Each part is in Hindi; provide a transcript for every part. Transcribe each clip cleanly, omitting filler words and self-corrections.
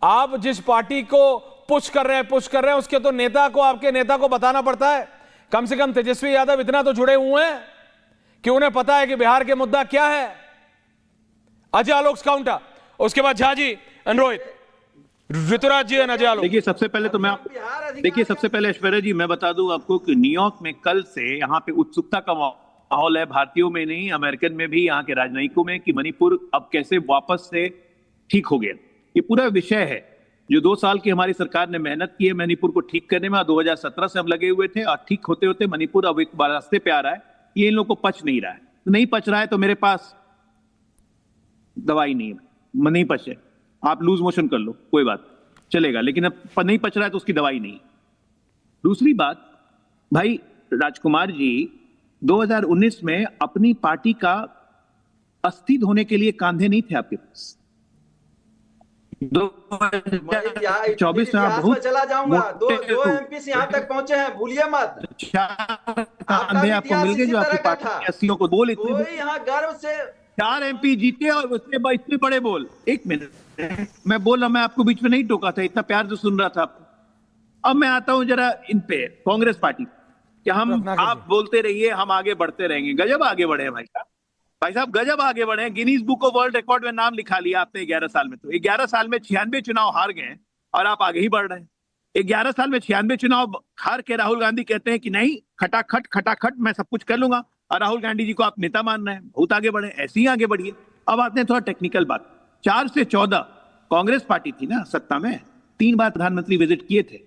आप जिस पार्टी को पुश कर रहे हैं उसके तो नेता को, आपके नेता को बताना पड़ता है। कम से कम तेजस्वी यादव इतना तो जुड़े हुए हैं कि उन्हें पता है कि बिहार के मुद्दा क्या है। अजय आलोक काउंटर, उसके बाद झा जी, रोहित, ऋतुराज जी, अजय आलोक। देखिए सबसे पहले ऐश्वर्या जी मैं बता दूं आपको कि न्यूयॉर्क में कल से यहाँ पे उत्सुकता का माहौल है, भारतीयों में नहीं अमेरिकन में भी, यहाँ के राजनयिकों में, कि मणिपुर अब कैसे वापस से ठीक हो गया। ये पूरा विषय है जो 2 साल की हमारी सरकार ने मेहनत की है मणिपुर को ठीक करने में। 2017 से हम लगे हुए थे और ठीक होते होते मणिपुर अब एक बार रास्ते पे आ रहा है। ये इन लोगों को पच नहीं रहा है, नहीं पच रहा है तो मेरे पास दवाई नहीं है, नहीं पचे, आप लूज मोशन कर लो कोई बात चलेगा, लेकिन अब नहीं पच रहा है तो उसकी दवाई नहीं। दूसरी बात, भाई राजकुमार जी 2019 में अपनी पार्टी का अस्थि धोने के लिए कांधे नहीं थे आपके पास। 2024 में आप बहुत चला जाऊंगा, दो एमपी यहाँ तक पहुंचे हैं, भूलिए मत। कांधे आपको मिल गए जो आपकी पार्टी के अस्थियों को बोल, कोई यहाँ गर्व से 4 एमपी जीते और उसमें इतने बड़े बोल। एक मिनट मैं बोल रहा, मैं आपको बीच में नहीं टोका था, इतना प्यार से सुन रहा था आपको। अब मैं आता हूं जरा इन पे कांग्रेस पार्टी, कि हम आप बोलते रहिए हम आगे बढ़ते रहेंगे। गजब आगे बढ़े हैं भाई साहब गजब आगे बढ़े हैं। Guinness book of world record में नाम लिखा लिया आपने 11 साल में। तो 11 साल में 96 चुनाव हार गए और आप आगे ही बढ़ रहे हैं। 11 साल में 96 चुनाव हार के राहुल गांधी कहते हैं कि नहीं खटाखट मैं सब कुछ कर लूंगा, और राहुल गांधी जी को आप नेता मान रहे हैं। बहुत आगे बढ़े, ऐसे ही आगे बढ़िए। अब आते हैं थोड़ा टेक्निकल बात। 4 से 14 कांग्रेस पार्टी थी ना सत्ता में, 3 बार प्रधानमंत्री विजिट किए थे।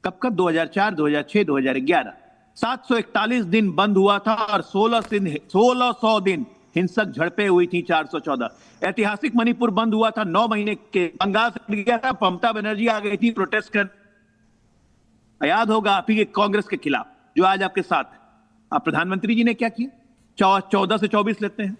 कब 2004, 2006, 2011। 741 दिन बंद हुआ था और 1600 दिन हिंसक झड़पें हुई थी। 414 ऐतिहासिक मणिपुर बंद हुआ था 9 महीने के, बंगाल से गया था, ममता बनर्जी आ गई थी प्रोटेस्ट कर, याद होगा आप ही के कांग्रेस के खिलाफ जो आज आपके साथ है। अब प्रधानमंत्री जी ने क्या किया? 14 से 24 लेते हैं,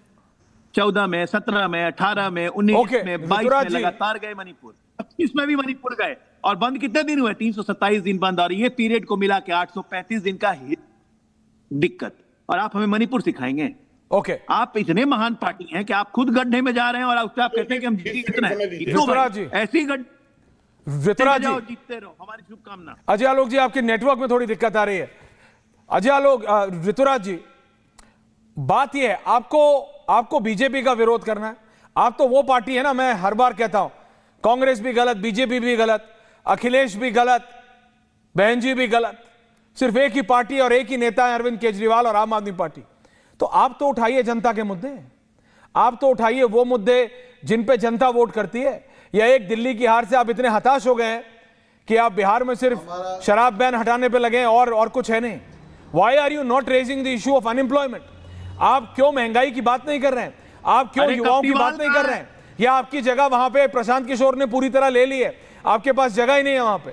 14 में, 17 में, 18 में, 19 में, 22 में लगातार गए मणिपुर, 25 में भी मणिपुर गए। और बंद कितने दिन हुए? 327 दिन बंद, और ये पीरियड को मिला के 835 दिन का दिक्कत। और आप हमें मणिपुर सिखाएंगे? आप इतने महान पार्टी हैं कि आप खुद गड्ढे में जा रहे हैं और आप कहते हैं कि हम जीत कितना है। ऐसी ऋतुराज जी जीतते रहो, हमारी शुभकामना। अजय आलोक जी, आपके नेटवर्क में थोड़ी दिक्कत आ रही है। अजय आलोक, ऋतुराज जी, बात यह है आपको बीजेपी का विरोध करना है। आप तो वो पार्टी है ना, मैं हर बार कहता हूं, कांग्रेस भी गलत, बीजेपी भी गलत, अखिलेश भी गलत, बहन जी भी गलत, सिर्फ एक ही पार्टी और एक ही नेता है, अरविंद केजरीवाल और आम आदमी पार्टी। तो आप तो उठाइए जनता के मुद्दे, आप तो उठाइए वो मुद्दे जिन पे जनता वोट करती है। या एक दिल्ली की हार से आप इतने हताश हो गए हैं कि आप बिहार में सिर्फ शराब बैन हटाने पे लगे हैं और कुछ है नहीं। Why are you not raising the issue of unemployment? आप क्यों महंगाई की बात नहीं कर रहे हैं? आप क्यों युवाओं की बात नहीं कर रहे हैं? या आपकी जगह वहां पे प्रशांत किशोर ने पूरी तरह ले ली है, आपके पास जगह ही नहीं है वहां पे?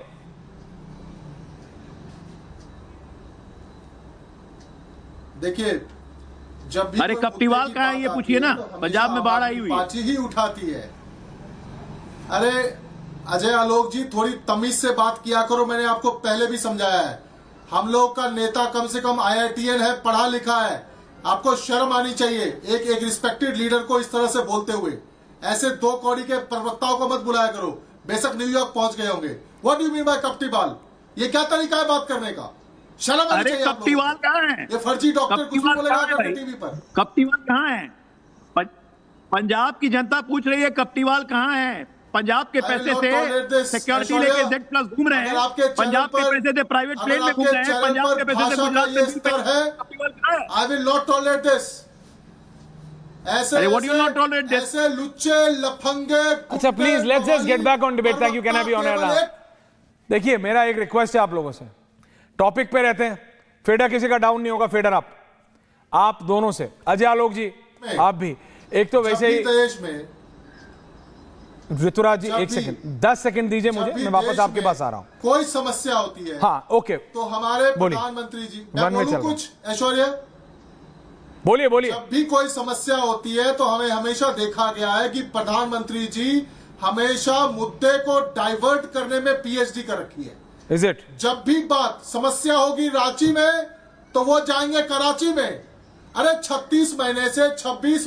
देखिए, जब भी अरे कप्टीवाल कहाँ है ये पूछिए ना, पंजाब में बाढ़ आई हुई पार्टी ही उठाती है। अरे अजय आलोक जी, थोड़ी तमीज से बात किया करो, मैंने आपको पहले भी समझाया है। हम लोग का नेता कम से कम IITN है, पढ़ा लिखा है, आपको शर्म आनी चाहिए एक रिस्पेक्टेड लीडर को इस तरह से बोलते हुए। ऐसे 2 कौड़ी के प्रवक्ताओं को मत बुलाया करो, बेशक न्यूयॉर्क पहुंच गए होंगे। What do you mean by कप्टीवाल? ये क्या तरीका है बात करने का? शर्म आनी चाहिए। कप्टीवाल कहाँ है? ये फर्जी डॉक्टर कुछ भी बोलेगा टीवी पर। कप्टीवाल कहाँ है? पंजाब की जनता पूछ रही है कप्टीवाल कहाँ है? पंजाब के पैसे से सिक्योरिटी लेके Z+ घूम रहे हैं, पंजाब के पैसे से प्राइवेट प्लेन में घूम रहे हैं, पंजाब के पैसे से गुजरात में। I will not tolerate this. ऐसे what you not tolerate this? ऐसे लुच्चे लफंगे। अच्छा please let's just get back on debate. Thank you, can I be on air now? देखिए, मेरा एक रिक्वेस्ट है आप लोगों से, टॉपिक पे रहते हैं। फेडर किसी का डाउन नहीं होगा, फेडर आप दोनों से। अजय आलोक जी आप भी, एक तो वैसे ही देश में ऋतुराज जी 1 सेकंड, 10 सेकंड दीजिए मुझे, मैं वापस आपके पास आ रहा हूं। कोई समस्या होती है, हाँ ओके, तो हमारे प्रधानमंत्री जी, मैं बोलूं कुछ? ऐश्वर्या बोलिए। जब भी कोई समस्या होती है तो हमें हमेशा देखा गया है कि प्रधानमंत्री जी हमेशा मुद्दे को डाइवर्ट करने में PhD कर रखी है। Is it? जब भी बात समस्या होगी रांची में तो वो जाएंगे कराची में। अरे 26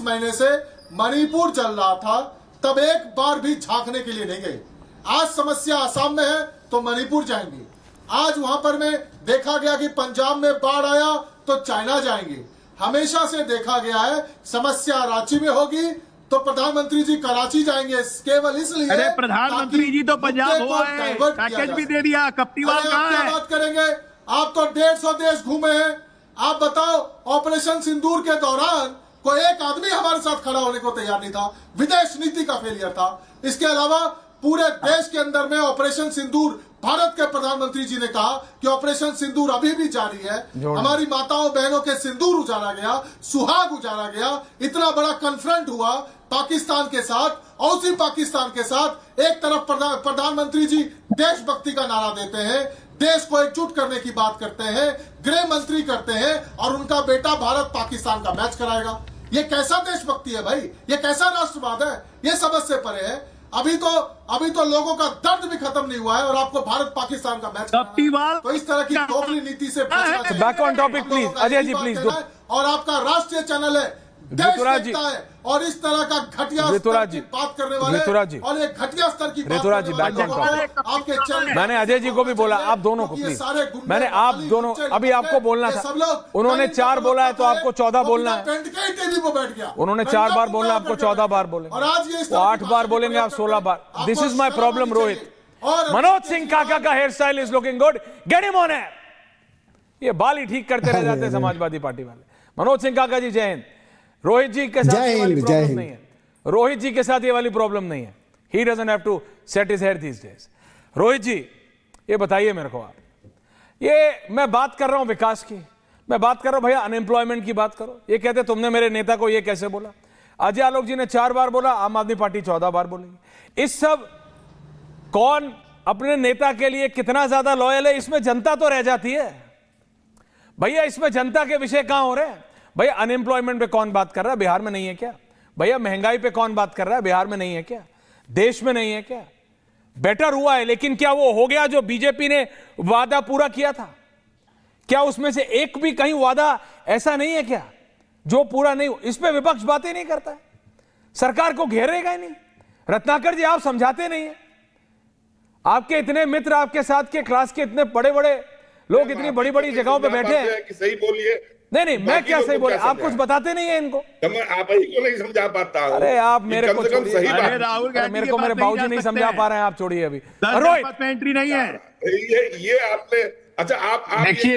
महीने से मणिपुर चल रहा था, तब एक बार भी झांकने के लिए नहीं गए। आज समस्या आसाम में है तो मणिपुर जाएंगे, आज वहां पर में देखा गया कि पंजाब में बाढ़ आया तो चाइना जाएंगे। हमेशा से देखा गया है समस्या रांची में होगी तो प्रधानमंत्री जी कराची जाएंगे, केवल इसलिए। अरे प्रधानमंत्री जी तो पंजाब हुआ है, पैकेज भी दे दिया, कप्तीवाल कहाँ है? बात करेंगे, आप तो 150 देश घूमे हैं। आप बताओ, ऑपरेशन सिंदूर के दौरान कोई एक आदमी हमारे साथ खड़ा होने को तैयार नहीं था, विदेश नीति का फेलियर था। इसके अलावा पूरे देश के अंदर में ऑपरेशन सिंदूर, भारत के प्रधानमंत्री जी ने कहा कि ऑपरेशन सिंदूर अभी भी जारी है, हमारी माताओं बहनों के सिंदूर उजाड़ा गया, सुहाग उजाड़ा गया, इतना बड़ा कन्फ्रंट हुआ पाकिस्तान के साथ। और उसी पाकिस्तान के साथ एक तरफ प्रधानमंत्री जी देशभक्ति का नारा देते हैं, देश को एकजुट करने की बात करते हैं, गृह मंत्री करते हैं, और उनका बेटा भारत पाकिस्तान का मैच कराएगा। ये कैसा देशभक्ति है भाई? ये कैसा राष्ट्रवाद है? ये समझ से परे है। अभी तो लोगों का दर्द भी खत्म नहीं हुआ है और आपको भारत पाकिस्तान का मैच कराना। तो इस तरह की दोगली नीति से बचना चाहिए। Back on topic please, Ajay ji please. और आपका राष्ट्रीय चैनल है, ऋतुराज जी, और इस तरह का घटिया ऋतुराज जी बात करने वाले, ऋतुराज जी, और एक घटिया स्तर की बात ऋतुराज जी, करने वाले बैक ऑन लोगों को आपके चैनल। मैंने अजय जी को भी बोला, आप दोनों को प्लीज, मैंने आप दोनों, अभी आपको बोलना था, उन्होंने 4 बोला है तो आपको 14 बोलना है। उन्होंने 4 बार बोलना, आपको 14 बार बोले, और आज ये 8 बार बोलेंगे, आप 16 बार। This is my problem Rohit. Manoj Singh Kaka का hairstyle is looking good, get him on air. ये बाल ही ठीक करते रह जाते हैं समाजवादी पार्टी वाले। मनोज सिंह काका जी जय हिंद। रोहित जी के साथ ये वाली प्रॉब्लम नहीं है, रोहित जी के साथ ये वाली प्रॉब्लम नहीं है। He doesn't have to set his hair these days. Rohit ji ये बताइए मेरे को, आप ये मैं बात कर रहा हूं विकास की, मैं बात कर रहा हूं भैया अनएम्प्लॉयमेंट की बात करो। ये कहते तुमने मेरे नेता को ये कैसे बोला? अजय आलोक जी ने 4 बार बोला, आम आदमी पार्टी 14 बार बोलेगी। इस सब कौन अपने नेता के लिए कितना ज्यादा लॉयल है, इसमें जनता तो रह जाती है भैया। इसमें जनता के विषय कहां हो रहे हैं भैया? अनएम्प्लॉयमेंट पे कौन बात कर रहा है? बिहार में नहीं है क्या भैया? महंगाई पे कौन बात कर रहा है? बिहार में नहीं है क्या? देश में नहीं है क्या? बेटर हुआ है, लेकिन क्या वो हो गया जो बीजेपी ने वादा पूरा किया था? क्या उसमें से एक भी कहीं वादा ऐसा नहीं है क्या जो पूरा नहीं हो? इस पे विपक्ष बातें नहीं करता है, सरकार को घेरेगा ही नहीं। रत्नाकर जी आप समझाते नहीं है, आपके इतने मित्र, आपके साथ के क्लास के इतने बड़े बड़े लोग इतनी बड़ी बड़ी जगहों पे बैठे हैं। सही बोलिए। नहीं, मैं क्या सही बोले? आप कुछ बताते नहीं है इनको। आप ही को नहीं समझा पाता हूं। अरे आप मेरे को सही राहुल गांधी मेरे को मेरे बाबूजी नहीं समझा पा रहे हैं, आप छोड़िए अभी। रोहित में एंट्री नहीं है ये आपने, अच्छा आप देखिए,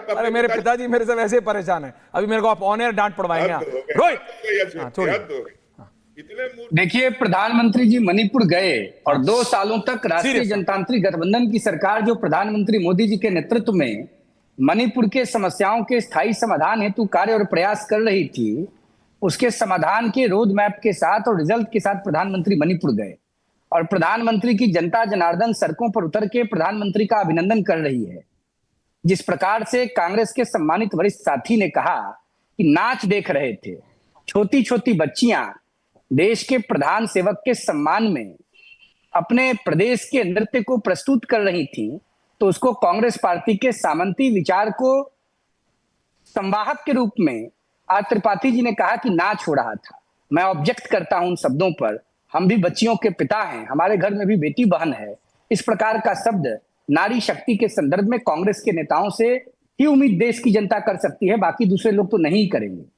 अरे मेरे पिताजी मेरे से वैसे परेशान है, अभी मेरे को आप ऑन एयर डांट पड़वाएंगे आप। रोहित छोड़िए। देखिए, प्रधानमंत्री जी मणिपुर गए और 2 सालों तक राष्ट्रीय जनतांत्रिक गठबंधन की सरकार, जो प्रधानमंत्री मोदी जी के नेतृत्व में मणिपुर के समस्याओं के स्थायी समाधान हेतु कार्य और प्रयास कर रही थी, उसके समाधान के रोड मैप के साथ और रिजल्ट के साथ प्रधानमंत्री मणिपुर गए। और प्रधानमंत्री की जनता जनार्दन सड़कों पर उतर के प्रधानमंत्री का अभिनंदन कर रही है। जिस प्रकार से कांग्रेस के सम्मानित वरिष्ठ साथी ने कहा कि नाच देख रहे थे, छोटी छोटी बच्चियां देश के प्रधान सेवक के सम्मान में अपने प्रदेश के नृत्य को प्रस्तुत कर रही थी, तो उसको कांग्रेस पार्टी के सामंती विचार को संवाहक के रूप में आज त्रिपाठी जी ने कहा कि नाच हो रहा था। मैं ऑब्जेक्ट करता हूं उन शब्दों पर। हम भी बच्चियों के पिता हैं, हमारे घर में भी बेटी बहन है। इस प्रकार का शब्द नारी शक्ति के संदर्भ में कांग्रेस के नेताओं से ही उम्मीद देश की जनता कर सकती है, बाकी दूसरे लोग तो नहीं करेंगे।